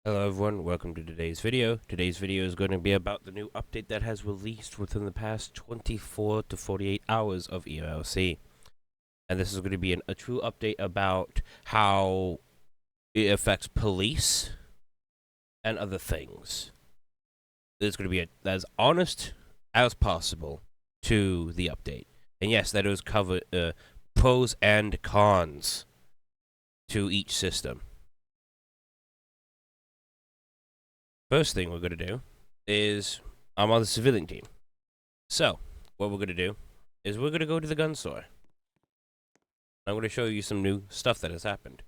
Hello everyone, welcome to today's video. Today's video is going to be about the new update that has released within the past 24 to 48 hours of ERLC. And this is going to be a true update about how it affects police and other things. It's going to be as honest as possible to the update. And yes, that is cover pros and cons to each system. First thing we're going to do is I'm on the civilian team. So, what we're going to do is we're going to go to the gun store. I'm going to show you some new stuff that has happened.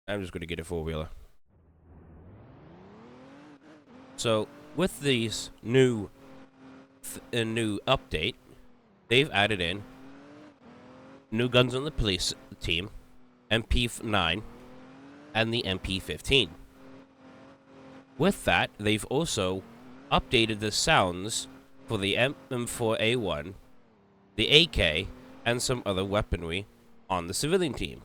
I'm just going to get a four-wheeler. So, with these new update, they've added in new guns on the police team, MP9, and the MP15. With that, they've also updated the sounds for the M4A1, the AK, and some other weaponry on the civilian team.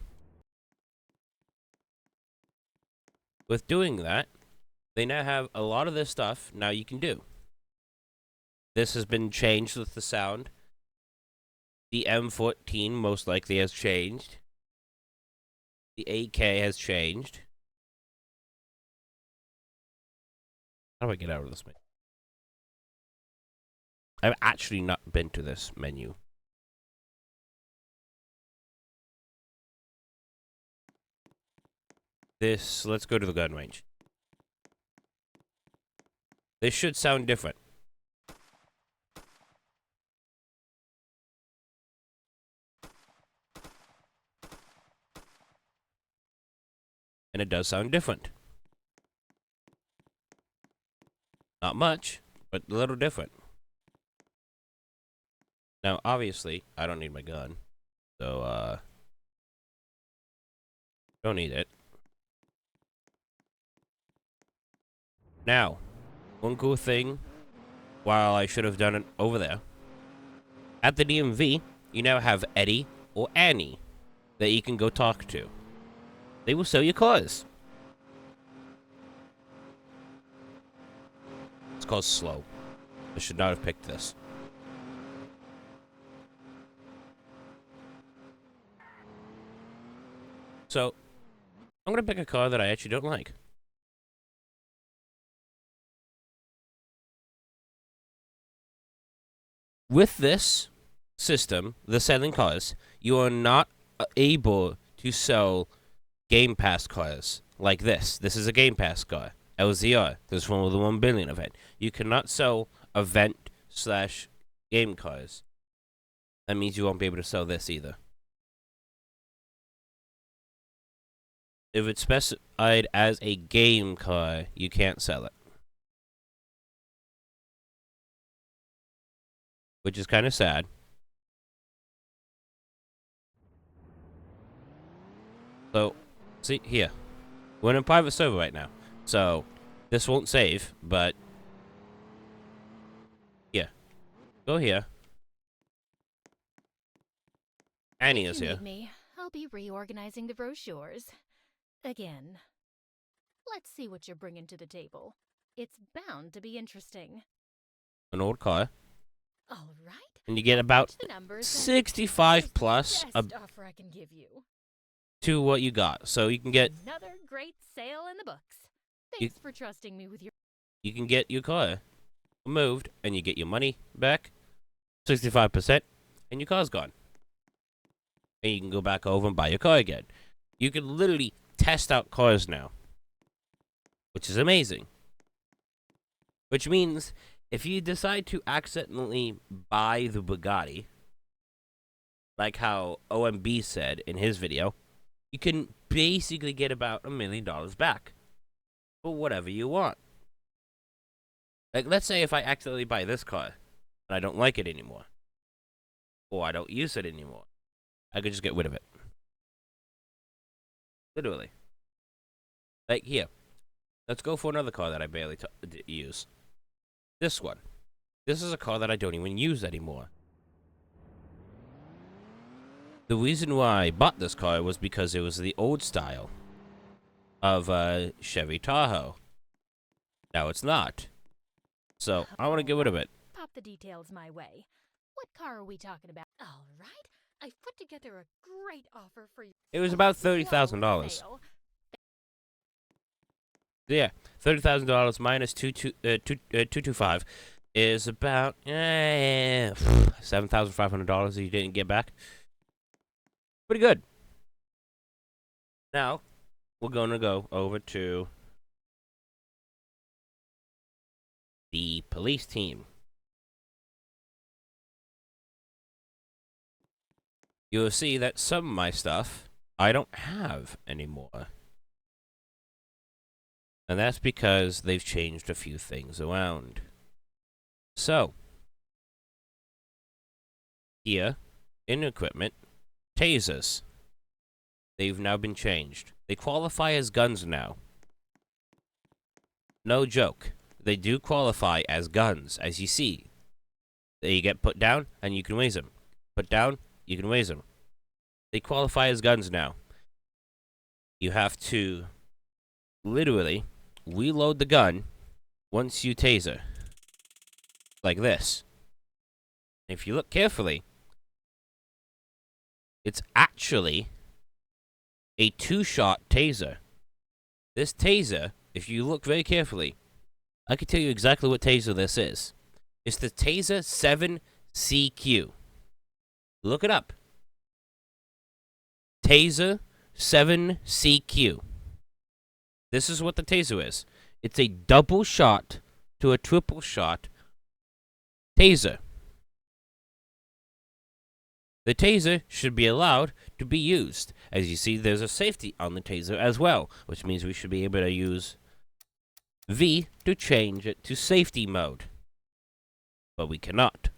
With doing that, they now have a lot of this stuff now you can do. This has been changed with the sound. The M14 most likely has changed. The AK has changed. How do I get out of this menu? I've actually not been to this menu. Let's go to the gun range. This should sound different. And it does sound different. Not much, but a little different. Now, obviously, I don't need my gun. So, don't need it. Now, one cool thing, while I should have done it over there, at the DMV, you now have Eddie or Annie that you can go talk to. They will sell you cars. It's called slow. I should not have picked this. So, I'm going to pick a car that I actually don't like. With this system, the selling cars, you are not able to sell Game Pass cars like this. This is a Game Pass car. LZR. This is from the 1 billion event. You cannot sell event/game cars. That means you won't be able to sell this either. If it's specified as a game car, you can't sell it. Which is kind of sad. So, see, here. We're in a private server right now. So, this won't save, but... yeah. Go here. Annie is here. Me, I'll be reorganizing the brochures. Again. Let's see what you're bringing to the table. It's bound to be interesting. An old car. All right. And you get about 65 plus offer I can give you. To what you got. So you can get another great sale in the books. Thanks for trusting me with your... You can get your car moved, and you get your money back, 65%, and your car's gone. And you can go back over and buy your car again. You can literally test out cars now, which is amazing. Which means if you decide to accidentally buy the Bugatti, like how OMB said in his video, you can basically get about $1 million back for whatever you want. Like, let's say if I accidentally buy this car and I don't like it anymore, or I don't use it anymore, I could just get rid of it. Literally. Like, here. Let's go for another car that I barely use. This one. This is a car that I don't even use anymore. The reason why I bought this car was because it was the old style of Chevy Tahoe. Now it's not. So I want to get rid of it. Pop the details my way. What car are we talking about? All right. I've put together a great offer for you. It was about $30,000. Yeah, $30,000 minus 225 is about $7,500 that you didn't get back. Pretty good. Now we're gonna go over to the police team. You'll see that some of my stuff I don't have anymore. And that's because they've changed a few things around. So, here, in equipment, tasers. They've now been changed. They qualify as guns now. No joke. They do qualify as guns, as you see. They get put down, and you can raise them. Put down, you can raise them. They qualify as guns now. You have to literally reload the gun once you taser. Like this. If you look carefully, it's actually a 2-shot taser. This taser, if you look very carefully, I can tell you exactly what taser this is. It's the Taser 7CQ. Look it up. Taser 7CQ. This is what the taser is. It's a double shot to a triple shot taser. The taser should be allowed to be used. As you see, there's a safety on the taser as well, which means we should be able to use V to change it to safety mode. But we cannot.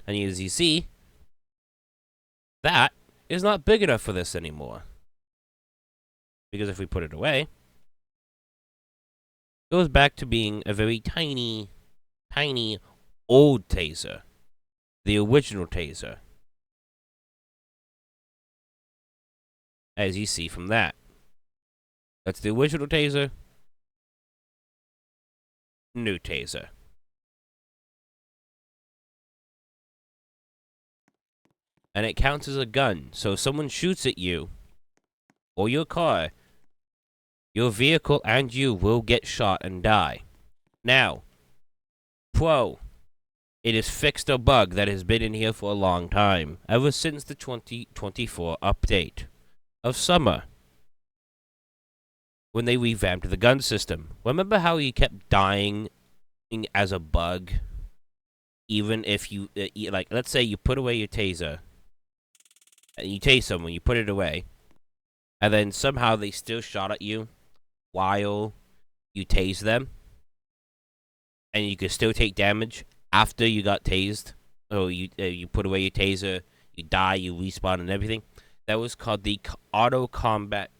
And as you see, that is not big enough for this anymore. Because if we put it away, it goes back to being a very tiny old taser. The original taser. As you see from that. That's the original taser. New taser. And it counts as a gun. So if someone shoots at you, or your car, your vehicle and you will get shot and die. Now, it has fixed a bug that has been in here for a long time, ever since the 2024 update of summer, when they revamped the gun system. Remember how you kept dying as a bug, even if you, like, let's say you put away your taser, and you tase someone, you put it away, and then somehow they still shot at you while you tase them, and you could still take damage after you got tased, or you put away your taser, you die, you respawn and everything. That was called the auto combat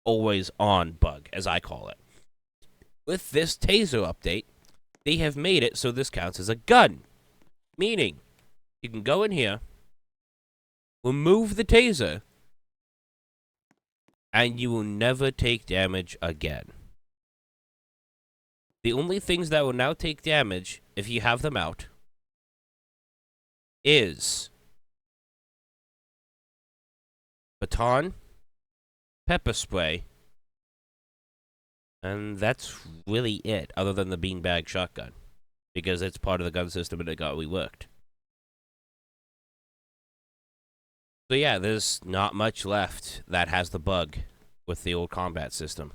always on bug, as I call it. With this taser update, they have made it so this counts as a gun. Meaning, you can go in here, remove the taser, and you will never take damage again. The only things that will now take damage, if you have them out, is baton, pepper spray, and that's really it, other than the beanbag shotgun, because it's part of the gun system and it got reworked. So yeah, there's not much left that has the bug with the old combat system.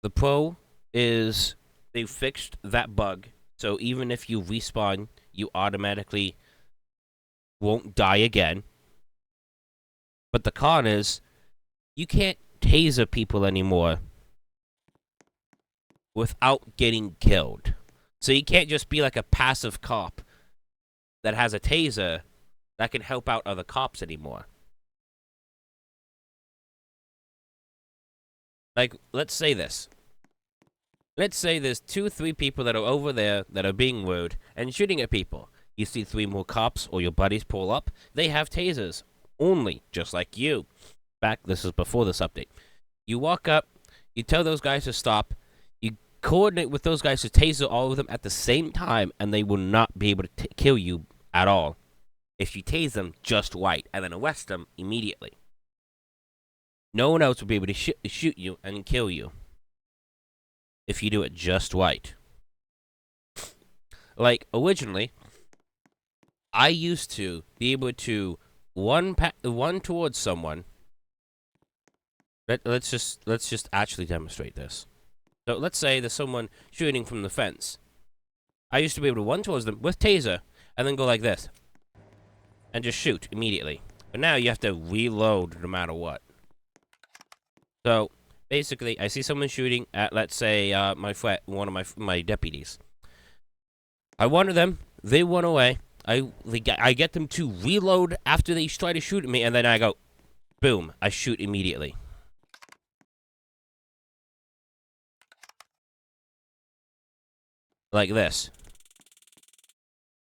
The pro is they fixed that bug, so even if you respawn, you automatically won't die again. But the con is, you can't taser people anymore without getting killed. So you can't just be like a passive cop that has a taser that can help out other cops anymore. Like, let's say this. Let's say there's 2-3 people that are over there that are being rude and shooting at people. You see 3 more cops or your buddies pull up. They have tasers. Only, just like you. This is before this update. You walk up, you tell those guys to stop, you coordinate with those guys to taser all of them at the same time, and they will not be able to kill you at all if you tase them just right, and then arrest them immediately. No one else will be able to shoot you and kill you if you do it just right. Like, originally, I used to be able to one towards someone. Let's just actually demonstrate this. So let's say there's someone shooting from the fence. I used to be able to run towards them with taser and then go like this and just shoot immediately. But now you have to reload no matter what. So basically, I see someone shooting at, let's say, one of my deputies. I wanted them. They run away. I get them to reload after they try to shoot at me, and then I go, boom, I shoot immediately. Like this.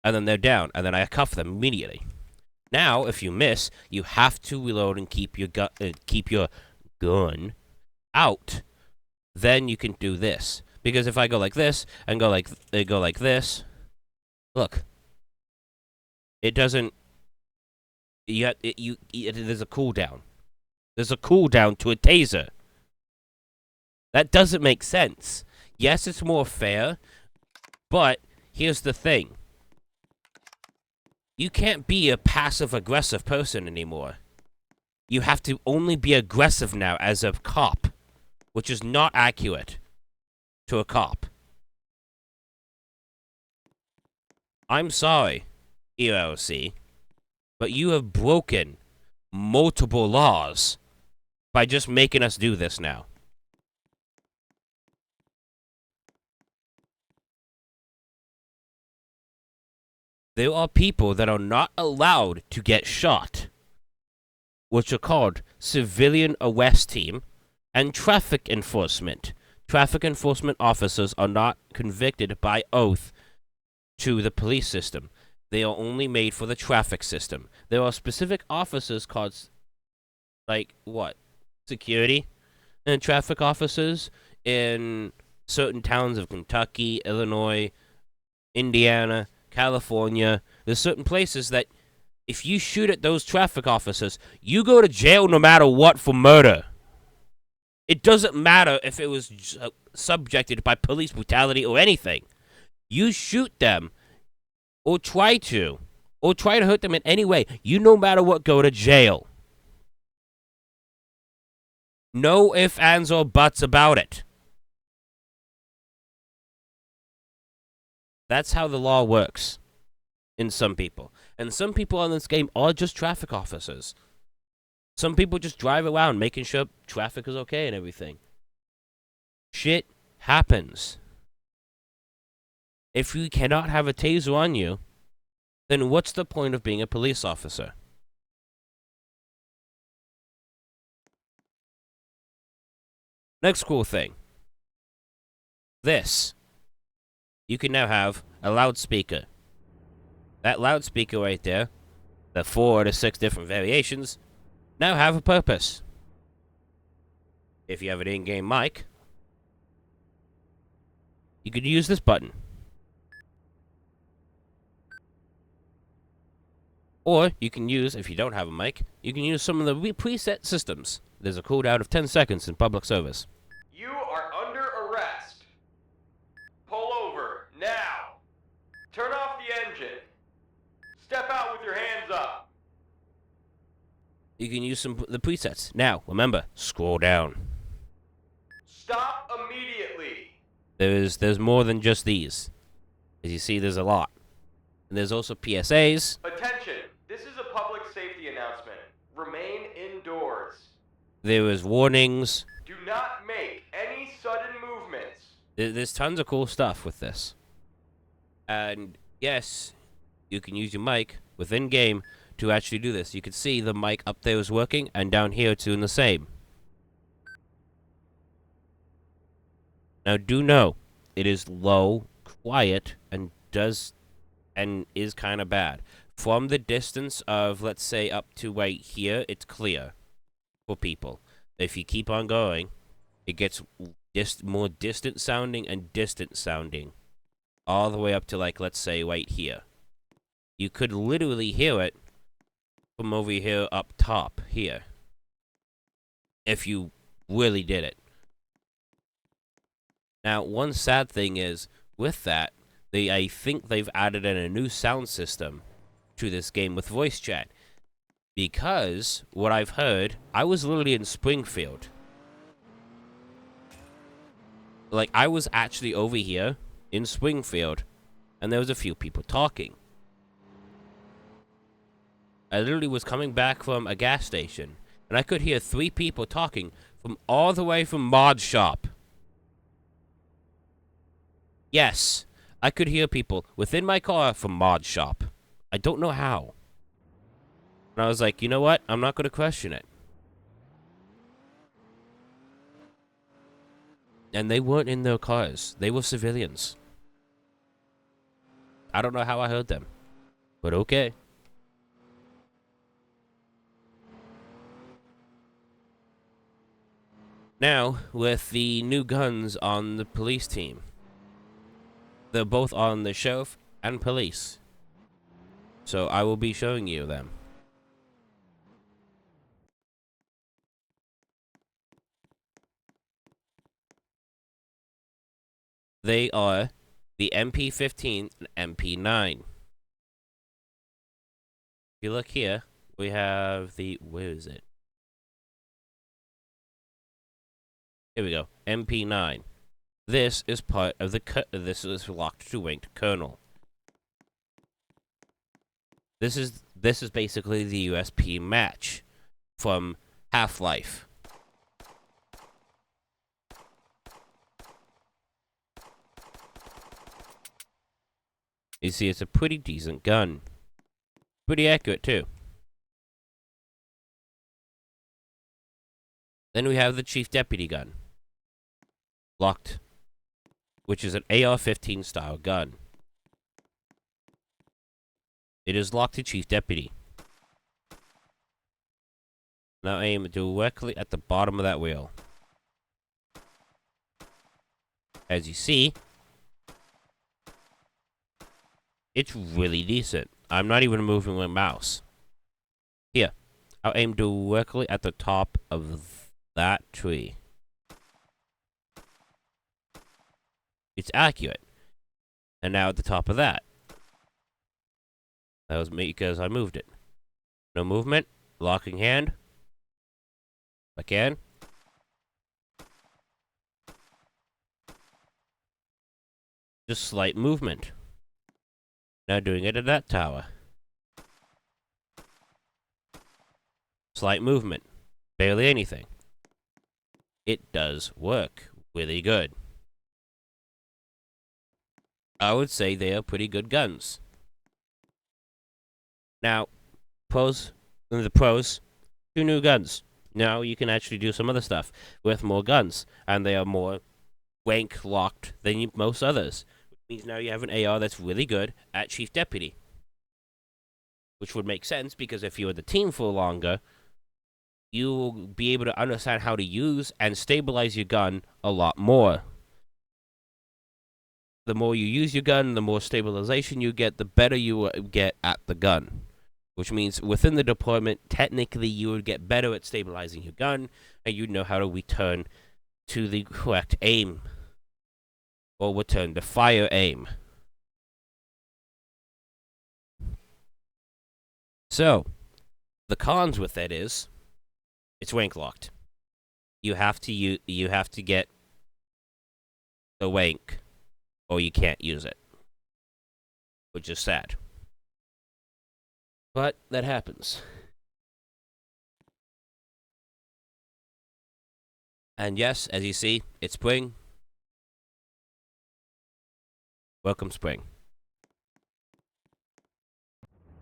And then they're down, and then I cuff them immediately. Now, if you miss, you have to reload and keep your gun out. Then you can do this. Because if I go like this, and go like this, look. It doesn't... there's a cooldown. There's a cooldown to a taser. That doesn't make sense. Yes, it's more fair, but here's the thing. You can't be a passive-aggressive person anymore. You have to only be aggressive now as a cop, which is not accurate to a cop. I'm sorry, ERLC, but you have broken multiple laws by just making us do this now. There are people that are not allowed to get shot, which are called civilian arrest team and traffic enforcement. Traffic enforcement officers are not convicted by oath to the police system. They are only made for the traffic system. There are specific officers called, like, what? Security and traffic officers in certain towns of Kentucky, Illinois, Indiana, California. There's certain places that if you shoot at those traffic officers, you go to jail no matter what for murder. It doesn't matter if it was subjected by police brutality or anything. You shoot them, or try to hurt them in any way, you no matter what go to jail. No ifs, ands, or buts about it. That's how the law works in some people. And some people on this game are just traffic officers. Some people just drive around making sure traffic is okay and everything. Shit happens. If you cannot have a taser on you, then what's the point of being a police officer? Next cool thing. This. You can now have a loudspeaker. That loudspeaker right there, the 4 to 6 different variations, now have a purpose. If you have an in-game mic, you could use this button. Or you can use, if you don't have a mic, you can use some of the preset systems. There's a cooldown of 10 seconds in public service. You are under arrest. Pull over, now. Turn off the engine. Step out with your hands up. You can use the presets. Now, remember, scroll down. Stop immediately. There's more than just these. As you see, there's a lot. And there's also PSAs. Attention, this is a public safety announcement. Remain indoors. There is warnings. Do not make any sudden movements. There's tons of cool stuff with this. And yes, you can use your mic within game to actually do this. You can see the mic up there is working, and down here it's doing the same. Now, do know it is low, quiet, and is kind of bad. From the distance of, let's say, up to right here, it's clear for people. If you keep on going, it gets more distant sounding and distant sounding, all the way up to, like, let's say, right here. You could literally hear it from over here up top here, if you really did it. Now, one sad thing is, with that, I think they've added in a new sound system to this game with voice chat. Because, what I've heard, I was literally in Springfield. Like, I was actually over here in Springfield, and there was a few people talking. I literally was coming back from a gas station, and I could hear 3 people talking from all the way from Mod Shop. Yes, I could hear people within my car from Mod Shop. I don't know how. And I was like, you know what? I'm not going to question it. And they weren't in their cars. They were civilians. I don't know how I heard them. But okay. Now, with the new guns on the police team. They're both on the sheriff and police. So I will be showing you them. They are the MP15 and MP9. If you look here, we have the, where is it? Here we go, MP9. This is part of the, this is locked to ranked kernel. This is basically the USP match from Half-Life. You see, it's a pretty decent gun. Pretty accurate, too. Then we have the Chief Deputy gun. Locked. Which is an AR-15 style gun. It is locked to Chief Deputy. Now aim directly at the bottom of that wheel. As you see, it's really decent. I'm not even moving my mouse. Here, I'll aim directly at the top of that tree. It's accurate. And now at the top of that. That was me because I moved it. No movement. Locking hand. Again. Just slight movement. Now doing it at that tower. Slight movement. Barely anything. It does work really good. I would say they are pretty good guns. Now, the pros, 2 new guns. Now you can actually do some other stuff with more guns, and they are more rank locked than most others. Which means now you have an AR that's really good at Chief Deputy. Which would make sense, because if you were the team for longer, you will be able to understand how to use and stabilize your gun a lot more. The more you use your gun, the more stabilization you get, the better you will get at the gun. Which means within the deployment, technically you would get better at stabilizing your gun, and you'd know how to return to the correct aim. Or return to fire aim. So, the cons with that is, it's rank locked. You have to get the rank, or you can't use it. Which is sad. But that happens. And yes, as you see, it's spring. Welcome spring.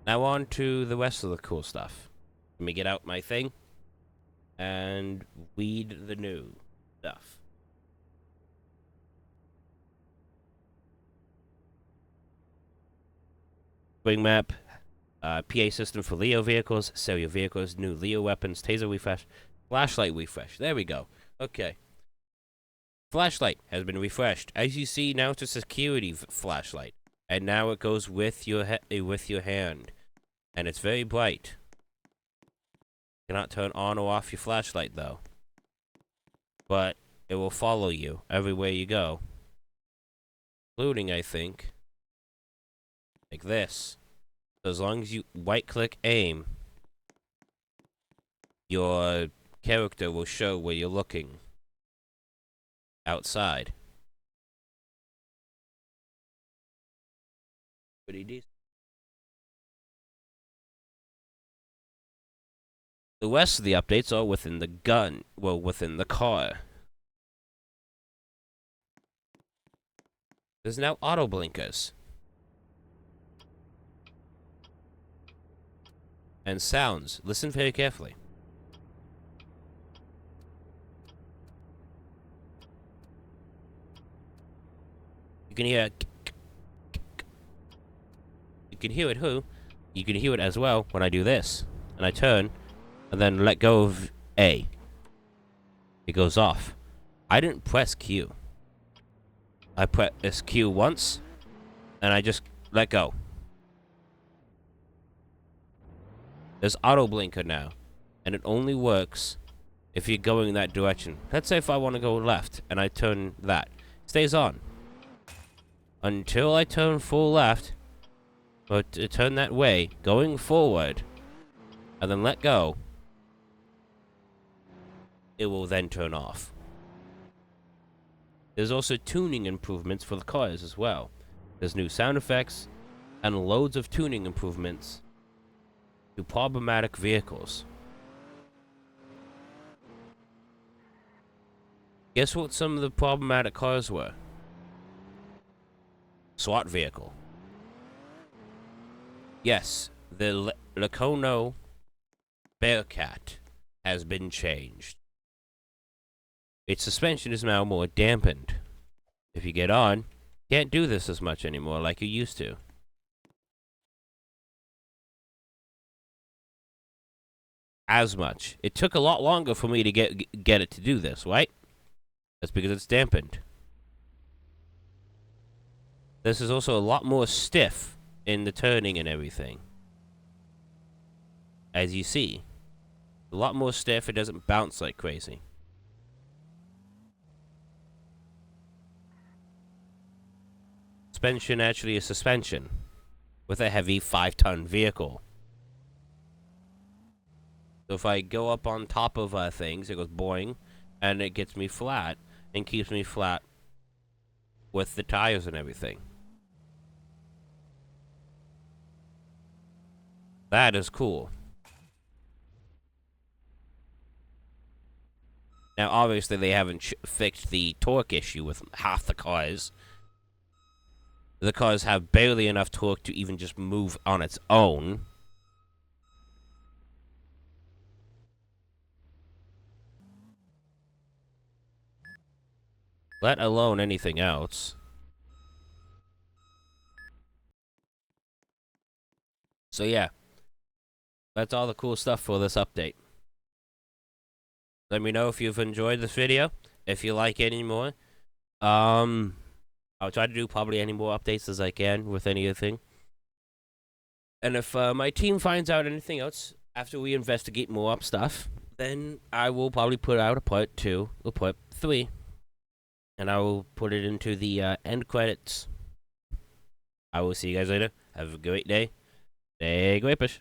Now on to the rest of the cool stuff. Let me get out my thing and read the new stuff. Spring map, PA system for Leo vehicles, sell your vehicles, new Leo weapons, taser refresh, flashlight refresh. There we go. Okay. Flashlight has been refreshed. As you see, now it's a security flashlight, and now it goes with your hand, and it's very bright. You cannot turn on or off your flashlight though, but it will follow you everywhere you go, including, I think, like this. So as long as you right-click aim, your character will show where you're looking outside. Pretty decent. The rest of the updates are within the gun, well, within the car. There's now auto blinkers. And sounds. Listen very carefully. You can hear. You can hear it who? You can hear it as well when I do this. And I turn, and then let go of A. It goes off. I didn't press Q. I press Q once, and I just let go. There's auto blinker now, and it only works if you're going in that direction. Let's say if I want to go left, and I turn that. It stays on. Until I turn full left, or to turn that way, going forward, and then let go, it will then turn off. There's also tuning improvements for the cars as well. There's new sound effects, and loads of tuning improvements to problematic vehicles. Guess what some of the problematic cars were? SWAT vehicle. Yes, the Lacono Bearcat has been changed. Its suspension is now more dampened. If you get on, can't do this as much anymore like you used to. As much. It took a lot longer for me to get it to do this, right? That's because it's dampened. This is also a lot more stiff in the turning and everything. As you see. A lot more stiff, it doesn't bounce like crazy. Suspension actually is suspension with a heavy 5-ton vehicle. So if I go up on top of things, it goes boing, and it gets me flat, and keeps me flat with the tires and everything. That is cool. Now, obviously, they haven't fixed the torque issue with half the cars. The cars have barely enough torque to even just move on its own. Let alone anything else. So yeah, that's all the cool stuff for this update. Let me know if you've enjoyed this video. If you like any more, I'll try to do probably any more updates as I can with anything. And if my team finds out anything else after we investigate more up stuff, then I will probably put out a part 2 or part 3. And I will put it into the end credits. I will see you guys later. Have a great day. Stay grapish.